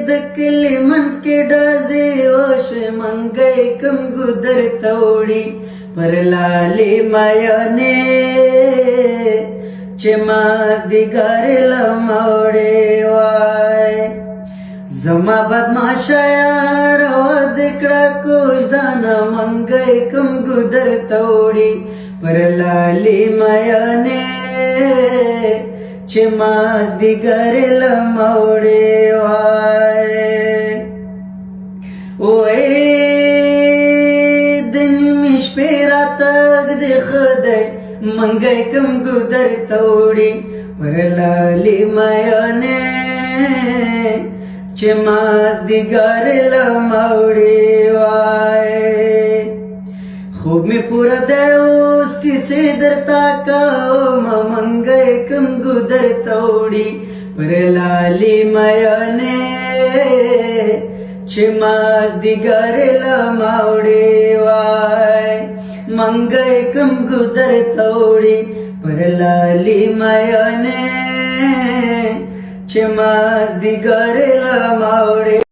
دکلی منز کی ډازې وشوې منګی کم ګودر ته وړي پر لالې میانې چې مازدیګر لمه وړې وای زما بدماشه یار ود کړه کوژدانه منګی کم ګودر ته وړي پر لالې میانې چې مازدیګر لمه وړې وای د نیمې شپې راتګ دې ښه دی منګی کم ګودر ته وړي پر لالې میانې چې مازدیګر لمه وړې وای خوب می پورا دی اوس کیسې درته کومه منګی کم ګودر ته وړي پر لالې میانې چې مازدیګر لمه وړې وای منګی کم ګودر ته وړي پر لالې میانې چې مازدیګر لمه وړې